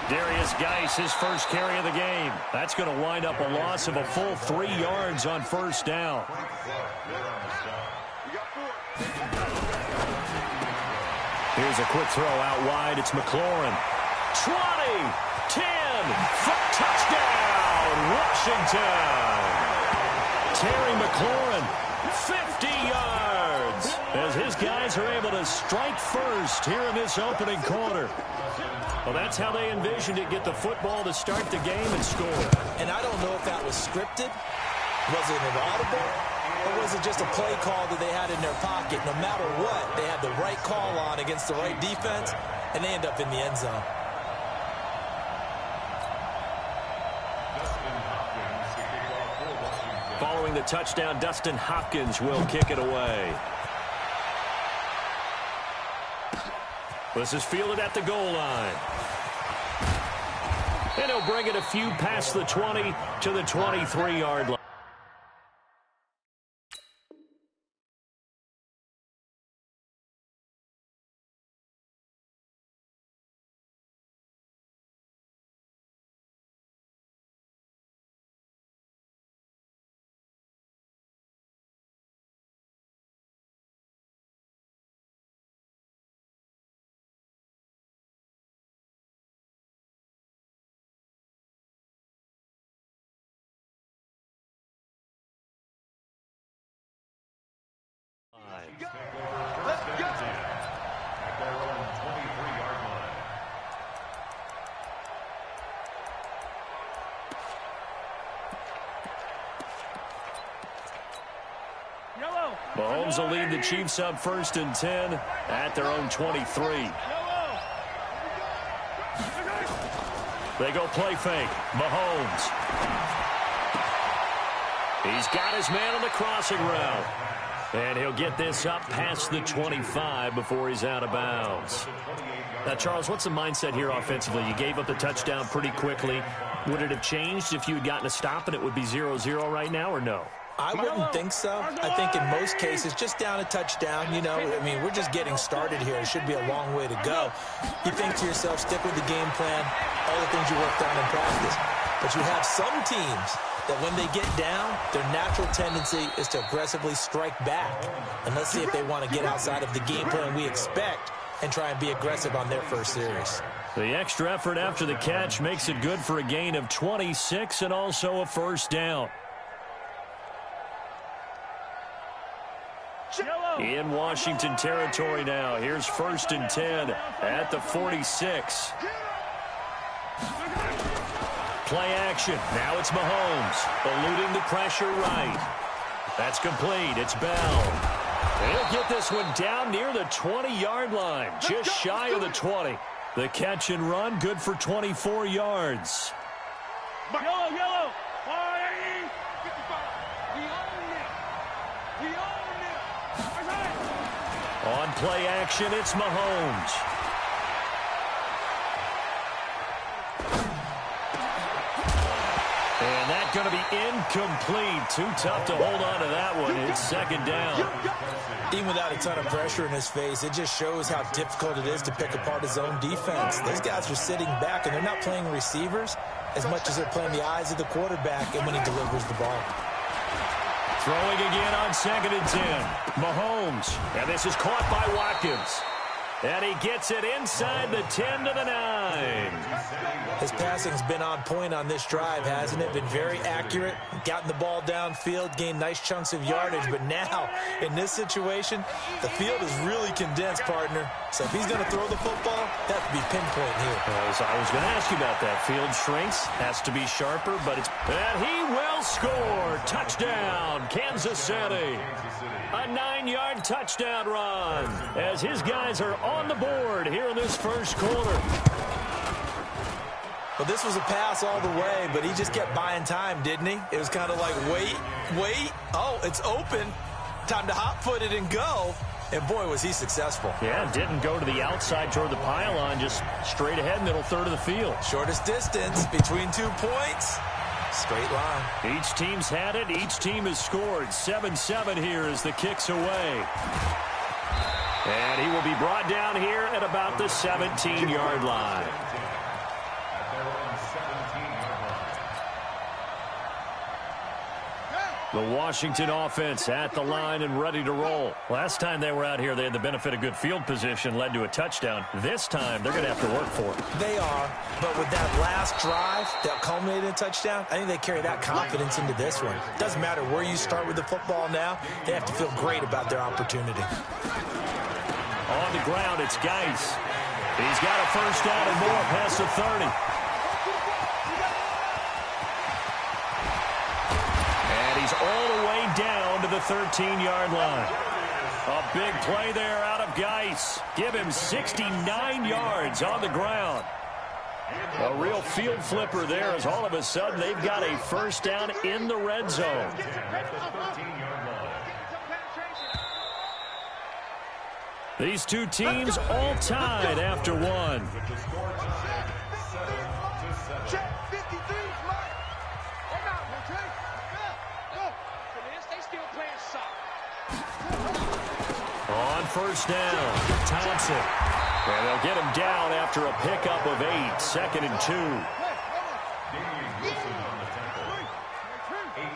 Darius Geis, his first carry of the game. That's going to wind up a loss of a full 3 yards on first down. Here's a quick throw out wide. It's McLaurin. 20, 10, touchdown, Washington. Terry McLaurin, 50 yards, as his guys are able to strike first here in this opening quarter. Well, that's how they envisioned it, get the football to start the game and score. And I don't know if that was scripted. Was it an audible? Or was it just a play call that they had in their pocket? No matter what, they had the right call on against the right defense, and they end up in the end zone. Following the touchdown, Dustin Hopkins will kick it away. This is fielded at the goal line. And he'll bring it a few past the 20 to the 23-yard line. Let's go. At their own 23-yard line. Mahomes will lead the Chiefs up 1st and 10 at their own 23. They go play fake. Mahomes. He's got his man on the crossing route. And he'll get this up past the 25 before he's out of bounds. Now, Charles, what's the mindset here offensively? You gave up the touchdown pretty quickly. Would it have changed if you had gotten a stop and it would be 0-0 right now, or no? I wouldn't think so. I think in most cases, just down a touchdown, you know, I mean, we're just getting started here. It should be a long way to go. You think to yourself, stick with the game plan, all the things you worked on in practice. But you have some teams that when they get down, their natural tendency is to aggressively strike back. And let's see if they want to get outside of the game plan we expect and try and be aggressive on their first series. The extra effort after the catch makes it good for a gain of 26 and also a first down. In Washington territory now. Here's 1st and 10 at the 46. Play action. Now it's Mahomes eluding the pressure right. That's complete. It's Bell. He'll get this one down near the 20-yard line, just shy of the 20. The catch and run, good for 24 yards. Yellow. On play action, it's Mahomes. And that's going to be incomplete. Too tough to hold on to that one. It's 2nd down. Even without a ton of pressure in his face, it just shows how difficult it is to pick apart his own defense. Those guys are sitting back, and they're not playing receivers as much as they're playing the eyes of the quarterback and when he delivers the ball. Throwing again on 2nd and 10. Mahomes. And this is caught by Watkins. And he gets it inside the 10 to the 9. His passing's been on point on this drive, hasn't it? Been very accurate, gotten the ball downfield, gained nice chunks of yardage. But now, in this situation, the field is really condensed, partner. So if he's going to throw the football, that has to be pinpoint here. I was going to ask you about that. Field shrinks, has to be sharper, but it's... And he will score. Touchdown, Kansas City. A 9-yard touchdown run as his guys are on the board here in this first quarter. Well, this was a pass all the way, but he just kept buying time, didn't he? It was kind of like, wait. Oh, it's open. Time to hot-foot it and go. And, boy, was he successful. Yeah, didn't go to the outside toward the pylon, just straight ahead, middle third of the field. Shortest distance between 2 points. Straight line. Each team's had it. Each team has scored. 7-7 here as the kick's away. And he will be brought down here at about the 17-yard line. The Washington offense at the line and ready to roll. Last time they were out here, they had the benefit of good field position, led to a touchdown. This time, they're going to have to work for it. They are, but with that last drive that culminated in a touchdown, I think they carry that confidence into this one. Doesn't matter where you start with the football now, they have to feel great about their opportunity. On the ground, it's Geis. He's got a first down and more past the 30. All the way down to the 13-yard line. A big play there out of Geis. Give him 69 yards on the ground. A real field flipper there as all of a sudden they've got a first down in the red zone. These two teams all tied after one. On first down, Thompson. And they'll get him down after a pickup of 8, 2nd and 2. 8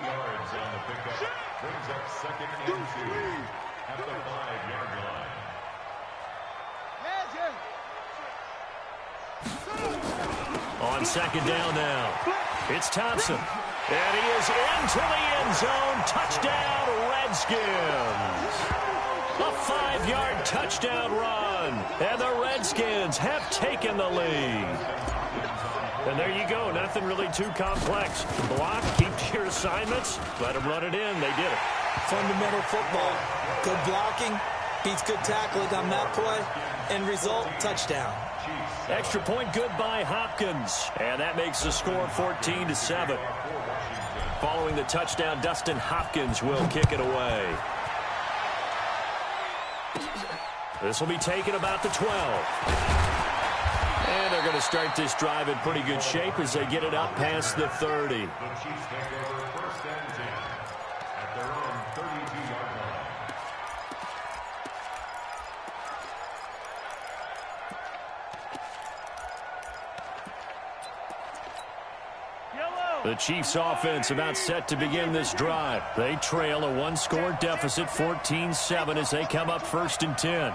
yards on the pickup. Brings up 2nd and 2 at the 5-yard line. On 2nd down now, it's Thompson. And he is into the end zone. Touchdown, Redskins. A 5-yard touchdown run. And the Redskins have taken the lead. And there you go. Nothing really too complex. Block, keep to your assignments. Let them run it in. They did it. Fundamental football. Good blocking. Beats good tackling on that play. End result, touchdown. Extra point good by Hopkins. And that makes the score 14-7. Following the touchdown, Dustin Hopkins will kick it away. This will be taken about the 12. And they're going to start this drive in pretty good shape as they get it up past the 30. The Chiefs take over 1st and 10 at their own 32-yard line. The Chiefs offense about set to begin this drive. They trail a one-score deficit, 14-7, as they come up 1st and 10.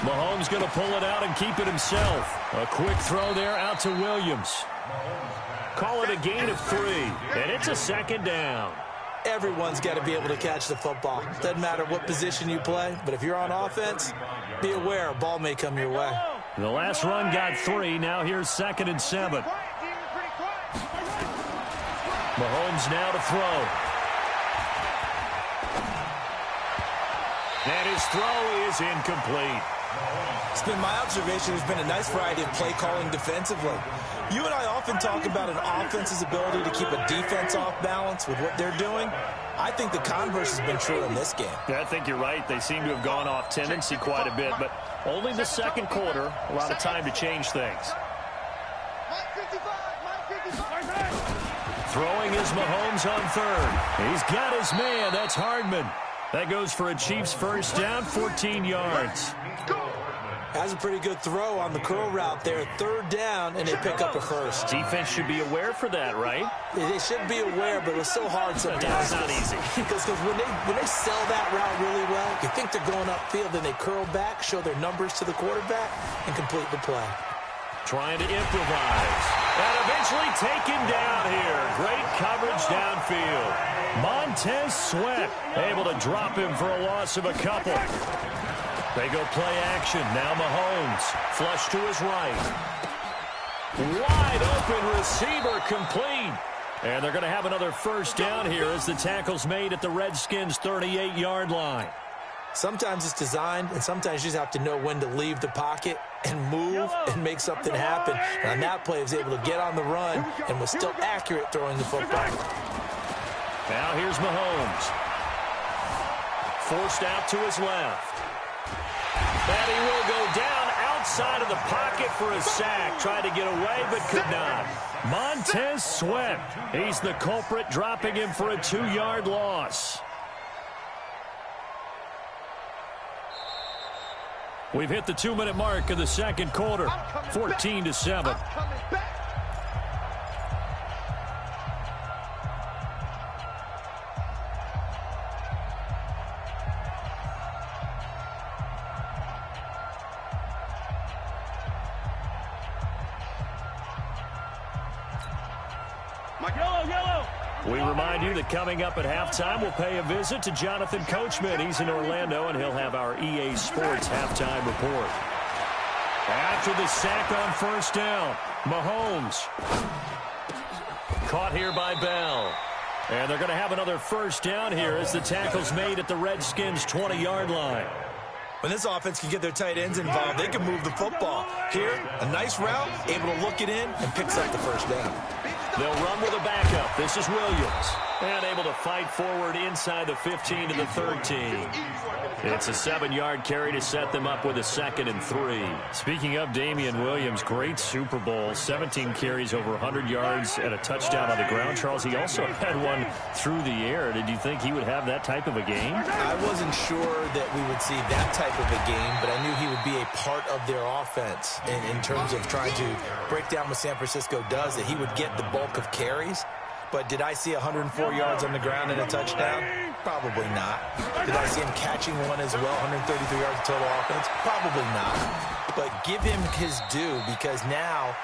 Mahomes going to pull it out and keep it himself. A quick throw there out to Williams. Call it a gain of 3, and it's a 2nd down. Everyone's got to be able to catch the football. Doesn't matter what position you play, but if you're on offense, be aware a ball may come your way. The last run got 3. Now here's 2nd and 7. Mahomes now to throw. And his throw is incomplete. It's been my observation there's been a nice variety of play calling defensively. You and I often talk about an offense's ability to keep a defense off balance with what they're doing. I think the converse has been true in this game. Yeah, I think you're right. They seem to have gone off tendency quite a bit, but only the 2nd quarter, a lot of time to change things. Throwing is Mahomes on 3rd. He's got his man. That's Hardman. That goes for a Chiefs first down, 14 yards. Has a pretty good throw on the curl route there. 3rd down, and they pick up a first. Defense should be aware for that, right? They should be aware, but it's so hard sometimes. Yeah, it's not easy. Because when they sell that route really well, you think they're going upfield, then they curl back, show their numbers to the quarterback, and complete the play. Trying to improvise. And eventually taken down here. Great coverage downfield. Montez Sweat able to drop him for a loss of a couple. They go play action. Now Mahomes. Flush to his right. Wide open receiver complete. And they're going to have another first down here as the tackle's made at the Redskins' 38-yard line. Sometimes it's designed, and sometimes you just have to know when to leave the pocket and move and make something happen. And on that play, he was able to get on the run and was still accurate throwing the football. Now here's Mahomes. Forced out to his left. And he will go down outside of the pocket for a sack. Tried to get away, but could not. Montez Sweat. He's the culprit, dropping him for a 2-yard loss. We've hit the 2-minute mark of the second quarter, 14-7. We remind you that coming up at halftime, we'll pay a visit to Jonathan Coachman. He's in Orlando, and he'll have our EA Sports halftime report. After the sack on first down, Mahomes caught here by Bell. And they're going to have another first down here as the tackle's made at the Redskins' 20-yard line. When this offense can get their tight ends involved, they can move the football. Here, a nice route, able to look it in, and picks up the first down. They'll run with a backup. This is Williams. And able to fight forward inside the 15 to the 13. It's a 7-yard carry to set them up with a 2nd and 3. Speaking of Damian Williams, great Super Bowl. 17 carries, over 100 yards, and a touchdown on the ground. Charles, he also had one through the air. Did you think he would have that type of a game? I wasn't sure that we would see that type of a game, but I knew he would be a part of their offense in terms of trying to break down what San Francisco does, that he would get the bulk of carries. But did I see 104 yards on the ground and a touchdown? Probably not. Did I see him catching one as well, 133 yards of total offense? Probably not. But give him his due, because now,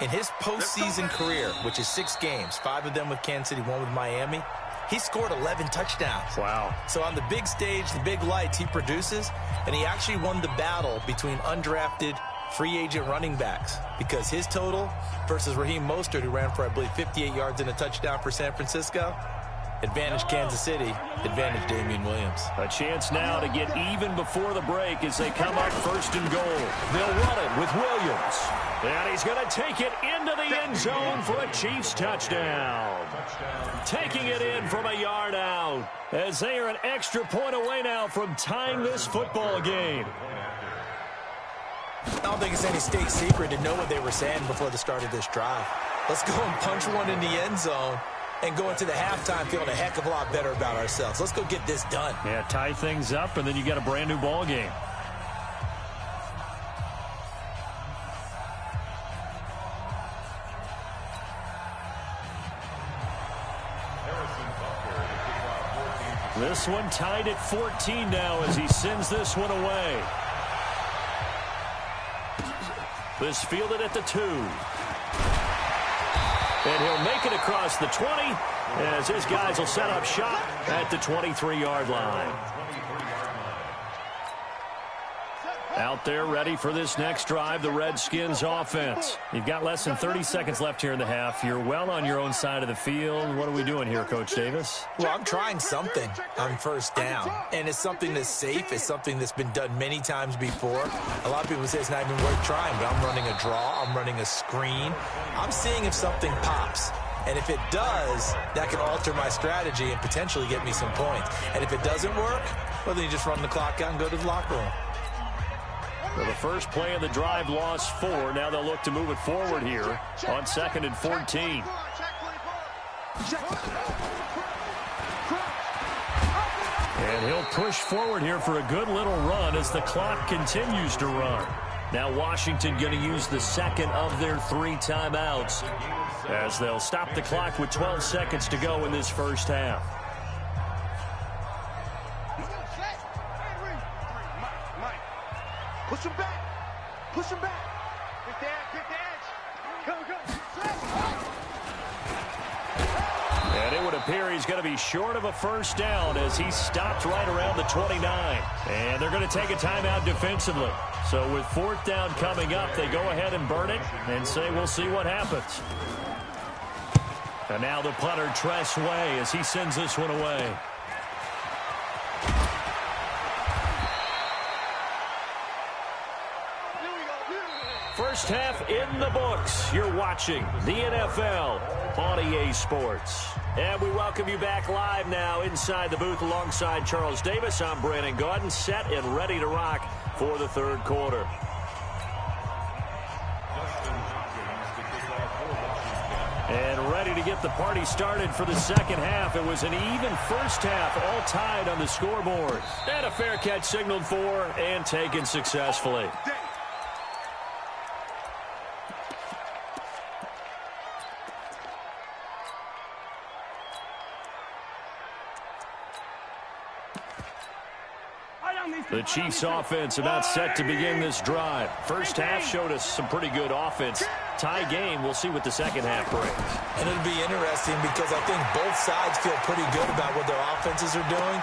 in his postseason career, which is 6 games, 5 of them with Kansas City, 1 with Miami, he scored 11 touchdowns. Wow. So on the big stage, the big lights, he produces, and he actually won the battle between undrafted free agent running backs, because his total versus Raheem Mostert, who ran for, I believe, 58 yards and a touchdown for San Francisco, advantage Kansas City, advantage Damian Williams. A chance now to get even before the break as they come up 1st and goal. They'll run it with Williams. And he's going to take it into the end zone for a Chiefs touchdown. Taking it in from a yard out, as they are an extra point away now from tying this football game. I don't think it's any state secret to know what they were saying before the start of this drive. Let's go and punch one in the end zone and go into the halftime feeling a heck of a lot better about ourselves. Let's go get this done. Yeah, tie things up, and then you got a brand new ball game. This one tied at 14 now as he sends this one away. This fielded at the 2. And he'll make it across the 20 as his guys will set up shop at the 23-yard line. Out there ready for this next drive, the Redskins offense. You've got less than 30 seconds left here in the half. You're well on your own side of the field. What are we doing here, Coach Davis? Well, I'm trying something on first down, and it's something that's safe. It's something that's been done many times before. A lot of people say it's not even worth trying, but I'm running a draw. I'm running a screen. I'm seeing if something pops. And if it does, that can alter my strategy and potentially get me some points. And if it doesn't work, well, then you just run the clock out and go to the locker room. Well, the first play of the drive lost 4. Now they'll look to move it forward here on 2nd and 14. And he'll push forward here for a good little run as the clock continues to run. Now Washington going to use the 2nd of their 3 timeouts as they'll stop the clock with 12 seconds to go in this first half. Push him back. Push him back. Pick the edge. Come. And it would appear he's going to be short of a first down as he stopped right around the 29. And they're going to take a timeout defensively. So with 4th down coming up, they go ahead and burn it and say we'll see what happens. And now the punter, Tress Way, as he sends this one away. First half in the books. You're watching the NFL on EA Sports. And we welcome you back live now inside the booth alongside Charles Davis. I'm Brandon Gaudin, set and ready to rock for the 3rd quarter. And ready to get the party started for the second half. It was an even first half, all tied on the scoreboard. And a fair catch signaled for and taken successfully. The Chiefs offense about set to begin this drive. First half showed us some pretty good offense. Tie game, we'll see what the second half brings. And it'll be interesting because I think both sides feel pretty good about what their offenses are doing.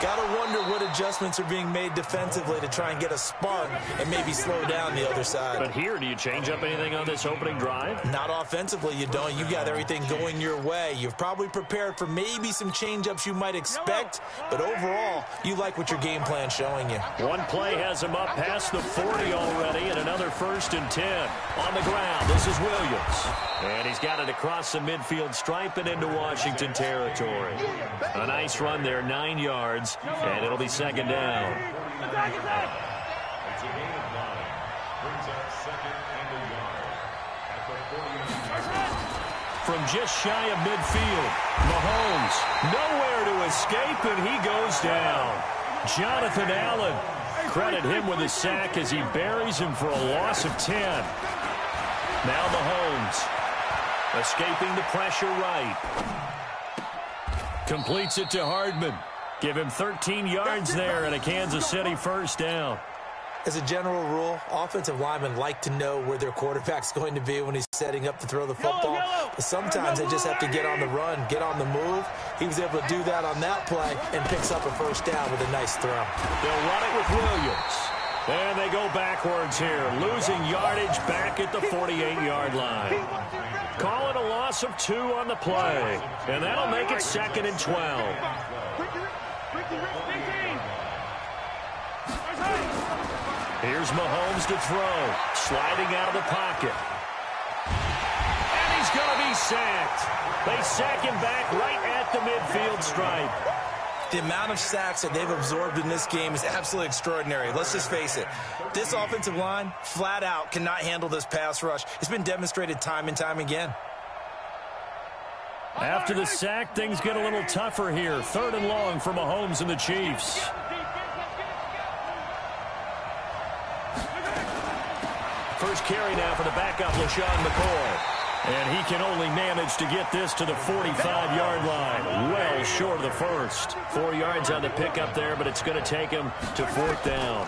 Got to wonder what adjustments are being made defensively to try and get a spark and maybe slow down the other side. But here, do you change up anything on this opening drive? Not offensively, you don't. You got everything going your way. You've probably prepared for maybe some change-ups you might expect, but overall, you like what your game plan's showing you. One play has him up past the 40 already, and another 1st and 10. On the ground, this is Williams. And he's got it across the midfield stripe and into Washington territory. A nice run there, 9 yards. And it'll be second down. It's a gain of 9. Brings up 2nd and a yard. At the 40. From just shy of midfield, Mahomes nowhere to escape, and he goes down. Jonathan Allen, credit him with a sack as he buries him for a loss of 10. Now Mahomes, escaping the pressure right. Completes it to Hardman. Give him 13 yards there and a Kansas City first down. As a general rule, offensive linemen like to know where their quarterback's going to be when he's setting up to throw the football. But sometimes they just have to get on the run, get on the move. He was able to do that on that play and picks up a first down with a nice throw. They'll run it with Williams. And they go backwards here, losing yardage back at the 48-yard line. Call it a loss of 2 on the play. And that'll make it 2nd and 12. Here's Mahomes to throw, sliding out of the pocket. And he's going to be sacked. They sack him back right at the midfield stripe. The amount of sacks that they've absorbed in this game is absolutely extraordinary. Let's just face it. This offensive line, flat out, cannot handle this pass rush. It's been demonstrated time and time again. After the sack, things get a little tougher here. 3rd and long for Mahomes and the Chiefs. First carry now for the backup, LaShawn McCoy. And he can only manage to get this to the 45-yard line. Well short of the first. 4 yards on the pickup there, but it's going to take him to 4th down.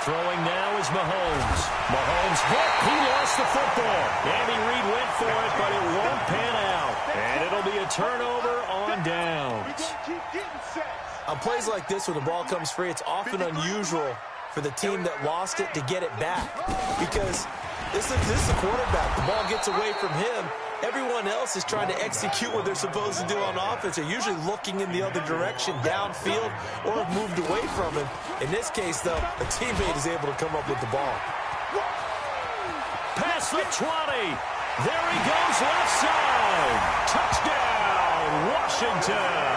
Throwing now is Mahomes. Mahomes hit. He lost the football. Andy Reid went for it, but it won't pan out. And it'll be a turnover on downs. On plays like this, when the ball comes free, it's often unusual for the team that lost it to get it back. Because this is the quarterback. The ball gets away from him. Everyone else is trying to execute what they're supposed to do on offense. They're usually looking in the other direction, downfield, or have moved away from him. In this case, though, a teammate is able to come up with the ball. Past the 20. There he goes, left side. Touchdown, Washington.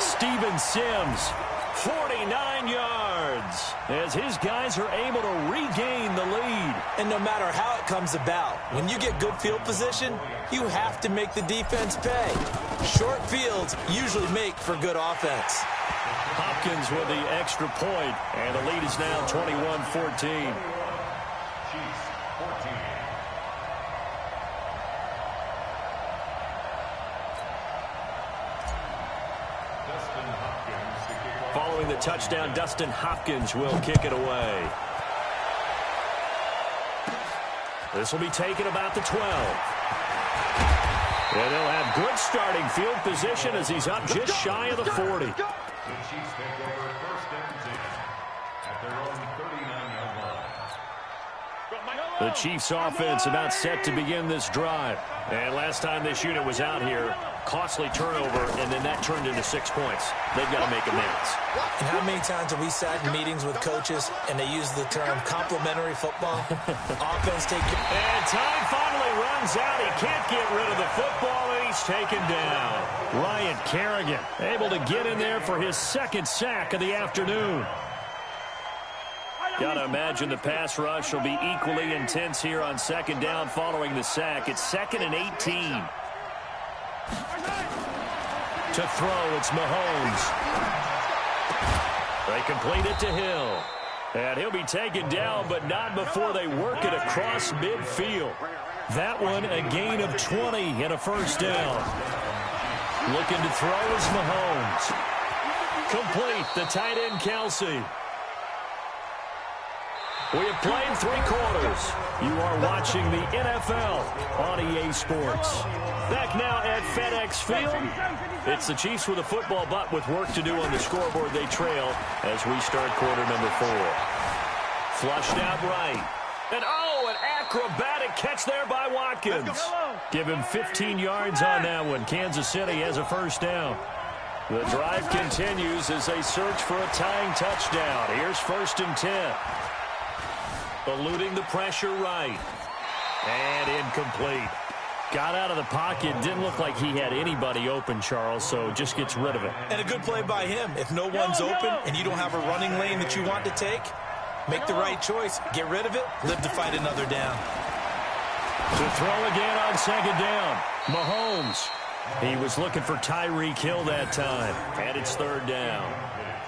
Steven Sims, 49 yards, as his guys are able to regain the lead. And no matter how it comes about, when you get good field position, you have to make the defense pay. Short fields usually make for good offense. Hopkins with the extra point, and the lead is now 21-14. Chiefs 14. Following the touchdown, Dustin Hopkins will kick it away. This will be taken about the 12. And they'll have good starting field position as he's up just shy of the 40. The Chiefs take over 1st and 10 at their own 39-yard line. The Chiefs offense about set to begin this drive. And last time this unit was out here, costly turnover, and then that turned into 6 points. They've got to make amends. And how many times have we sat in meetings with coaches and they use the term complementary football? Offense take... And time finally runs out. He can't get rid of the football, and he's taken down. Ryan Kerrigan able to get in there for his 2nd sack of the afternoon. Got to imagine the pass rush will be equally intense here on second down following the sack. It's 2nd and 18. To throw, it's Mahomes. They complete it to Hill. And he'll be taken down, but not before they work it across midfield. That one, a gain of 20 and a first down. Looking to throw is Mahomes. Complete, the tight end, Kelsey. We have played 3 quarters. You are watching the NFL on EA Sports. Back now at FedEx Field. It's the Chiefs with a football, but with work to do on the scoreboard, they trail as we start quarter number 4. Flushed out right. And an acrobatic catch there by Watkins. Give him 15 yards on that one. Kansas City has a first down. The drive continues as they search for a tying touchdown. Here's 1st and 10. Eluding the pressure right. And incomplete. Got out of the pocket. Didn't look like he had anybody open, Charles, so just gets rid of it. And a good play by him. If no one's open and you don't have a running lane that you want to take, make the right choice. Get rid of it. Live to fight another down. To throw again on second down. Mahomes. He was looking for Tyreek Hill that time. And it's 3rd down.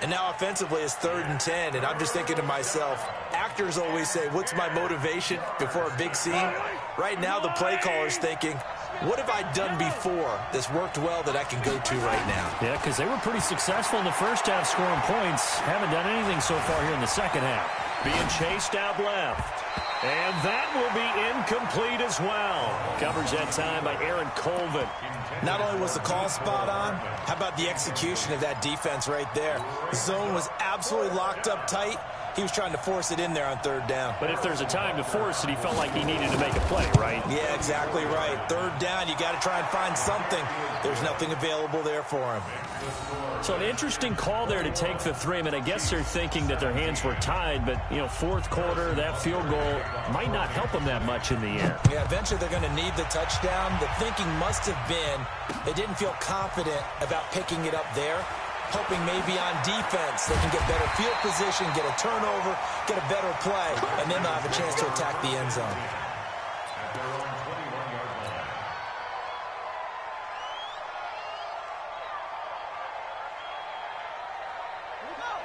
And now offensively it's 3rd and 10, and I'm just thinking to myself, actors always say, what's my motivation before a big scene? Right now the play caller's thinking, what have I done before that's worked well that I can go to right now? Yeah, because they were pretty successful in the first half scoring points. Haven't done anything so far here in the second half. Being chased out left. And that will be incomplete as well. Covers that time by Aaron Colvin. Not only was the call spot on, how about the execution of that defense right there? The zone was absolutely locked up tight. He was trying to force it in there on 3rd down. But if there's a time to force it, he felt like he needed to make a play, right? Yeah, exactly right. 3rd down, you got to try and find something. There's nothing available there for him. So an interesting call there to take the 3. I mean, I guess they're thinking that their hands were tied, but, 4th quarter, that field goal might not help them that much in the end. Yeah, eventually they're going to need the touchdown. The thinking must have been they didn't feel confident about picking it up there, hoping maybe on defense they can get better field position, get a turnover, get a better play, and then they'll have a chance to attack the end zone.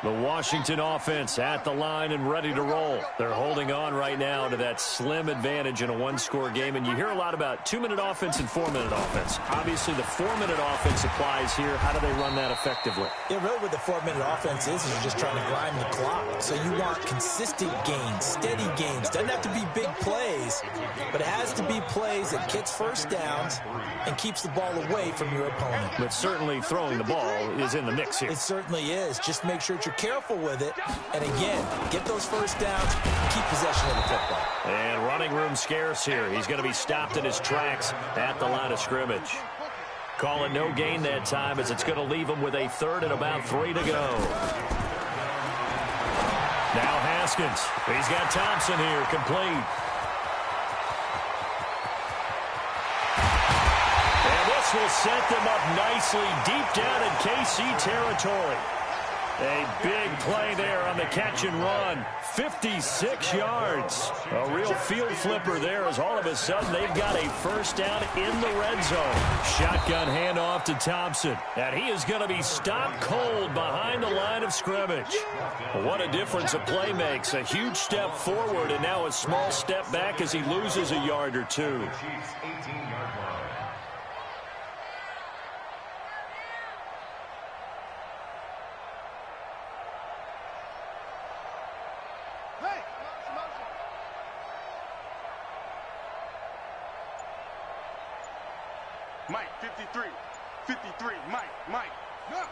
The Washington offense at the line and ready to roll. They're holding on right now to that slim advantage in a 1-score game. And you hear a lot about 2-minute offense and 4-minute offense. Obviously, the 4-minute offense applies here. How do they run that effectively? Yeah, really what the 4-minute offense is you're just trying to grind the clock. So you want consistent gains, steady gains. Doesn't have to be big plays, but it has to be plays that gets first downs and keeps the ball away from your opponent. But certainly throwing the ball is in the mix here. It certainly is. Just make sure you're careful with it. And again, get those first downs, keep possession of the football. And running room scarce here. He's going to be stopped in his tracks at the line of scrimmage. Call it no gain that time as it's going to leave him with a 3rd and about 3 to go. Now Haskins. He's got Thompson here, complete. And this will set them up nicely deep down in KC territory. A big play there on the catch and run. 56 yards. A real field flipper there as all of a sudden they've got a first down in the red zone. Shotgun handoff to Thompson. And he is going to be stopped cold behind the line of scrimmage. What a difference a play makes. A huge step forward and now a small step back as he loses a yard or 2. Mike, 53. 53, Mike. No.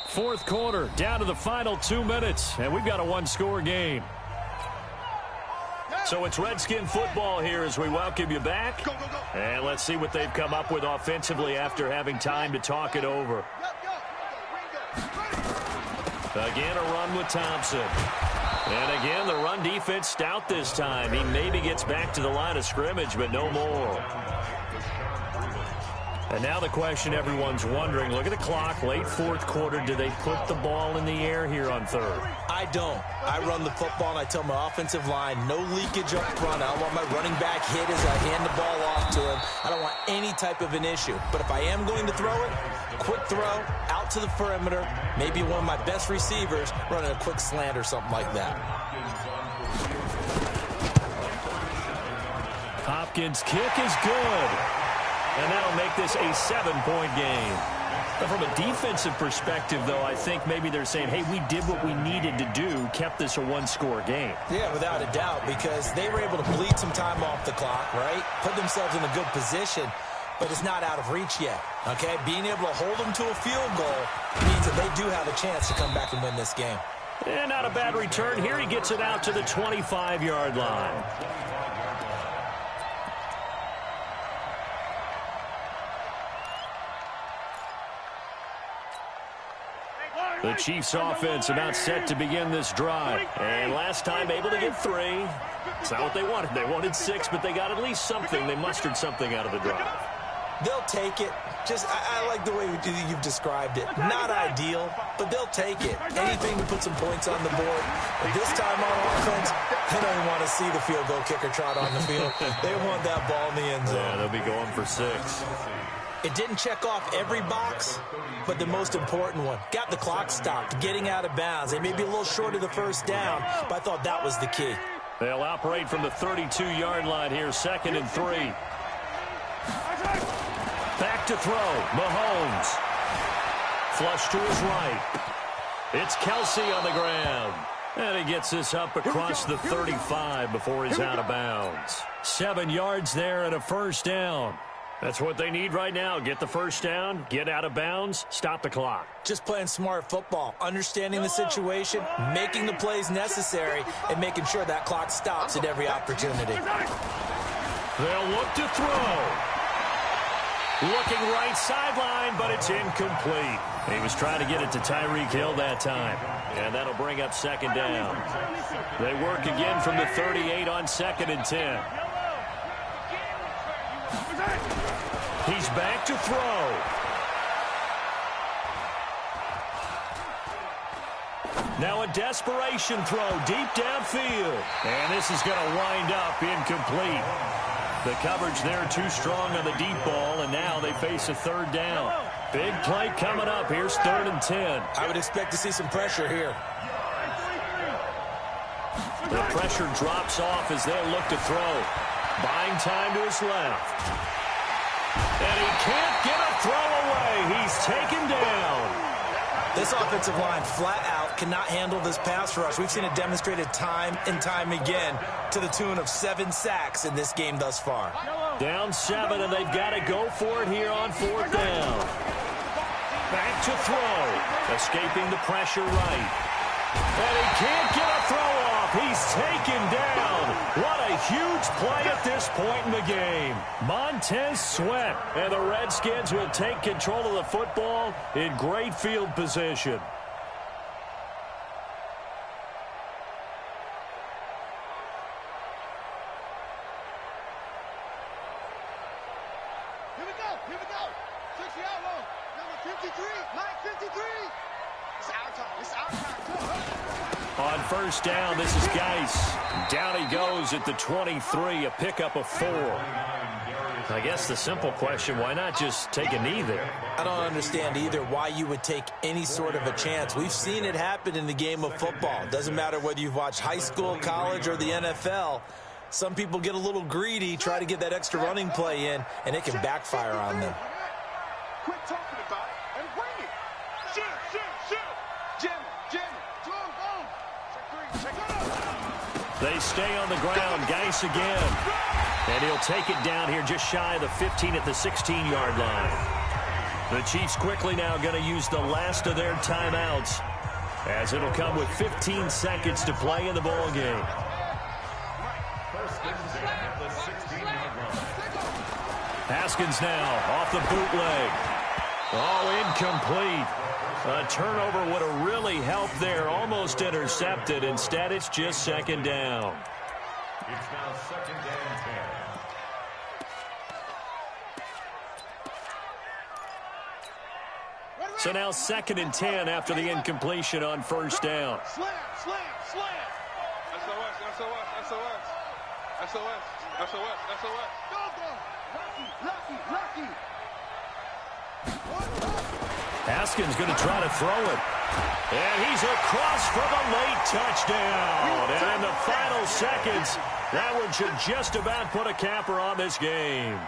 4th quarter, down to the final 2 minutes, and we've got a 1-score game. So it's Redskin football here as we welcome you back. Go, go, go. And let's see what they've come up with offensively after having time to talk it over. Again, a run with Thompson. And again, the run defense stout this time. He maybe gets back to the line of scrimmage, but no more. And now the question everyone's wondering, look at the clock, late fourth quarter, do they put the ball in the air here on third? I don't. I run the football, and I tell my offensive line, no leakage up front. I don't want my running back hit as I hand the ball off to him. I don't want any type of an issue. But if I am going to throw it, quick throw, out to the perimeter, maybe one of my best receivers running a quick slant or something like that. Hopkins' kick is good. And that'll make this a 7-point game. But from a defensive perspective, though, I think maybe they're saying, hey, we did what we needed to do, kept this a one-score game. Yeah, without a doubt, because they were able to bleed some time off the clock, right? Put themselves in a good position, but it's not out of reach yet, okay? Being able to hold them to a field goal means that they do have a chance to come back and win this game. And not a bad return here. He gets it out to the 25-yard line. The Chiefs offense about set to begin this drive. And last time able to get 3. It's not what they wanted. They wanted 6, but they got at least something. They mustered something out of the drive. They'll take it. Just, I like the way you've described it. Not ideal, but they'll take it. Anything to put some points on the board. But this time on offense, they don't even want to see the field goal kicker trot on the field. They want that ball in the end zone. Yeah, they'll be going for 6. It didn't check off every box, but the most important one. Got the clock stopped, getting out of bounds. They may be a little short of the first down, but I thought that was the key. They'll operate from the 32-yard line here, 2nd and 3. Back to throw, Mahomes. Flush to his right. It's Kelsey on the ground. And he gets this up across the 35 before he's out of bounds. 7 yards there and a first down. That's what they need right now. Get the first down, get out of bounds, stop the clock. Just playing smart football, understanding the situation, making the plays necessary, and making sure that clock stops at every opportunity. They'll look to throw. Looking right sideline, but it's incomplete. He was trying to get it to Tyreek Hill that time. And that'll bring up 2nd down. They work again from the 38 on 2nd and 10. He's back to throw. Now a desperation throw deep downfield. And this is going to wind up incomplete. The coverage there too strong on the deep ball, and now they face a 3rd down. Big play coming up. Here's 3rd and 10. I would expect to see some pressure here. The pressure drops off as they look to throw. Buying time to his left. And he can't get a throw away. He's taken down. This offensive line flat out cannot handle this pass rush. We've seen it demonstrated time and time again to the tune of 7 sacks in this game thus far. Down 7, and they've got to go for it here on 4th down. Back to throw. Escaping the pressure right. And he can't get a throw off. He's taken down. What a huge play at this point in the game. Montez Sweat, and the Redskins will take control of the football in great field position. Here we go. 6 yard long. Number 53, Mike 53. It's our time. It's our time. On 1st down, this is Geis. Down he goes at the 23, a pickup of 4. I guess the simple question, why not just take a knee there? I don't understand either why you would take any sort of a chance. We've seen it happen in the game of football. It doesn't matter whether you've watched high school, college, or the NFL. Some people get a little greedy, try to get that extra running play in, and it can backfire on them. Quit talking about it and bring it. Shoot. Jimmy. They stay on the ground. Geis again. And he'll take it down here just shy of the 15 at the 16-yard line. The Chiefs quickly now going to use the last of their timeouts, as it'll come with 15 seconds to play in the ball game. Haskins now off the bootleg. Oh, incomplete. A turnover would have really helped there. Almost intercepted. Instead, it's just 2nd down. It's now 2nd and 10. So now 2nd and 10 after the incompletion on first down. Slam, slam, slam. SOS, SOS, SOS. SOS, SOS, SOS. Go, go. Lucky, lucky, lucky. Haskins going to try to throw it. And he's across for the late touchdown. And in the final seconds, that one should just about put a capper on this game.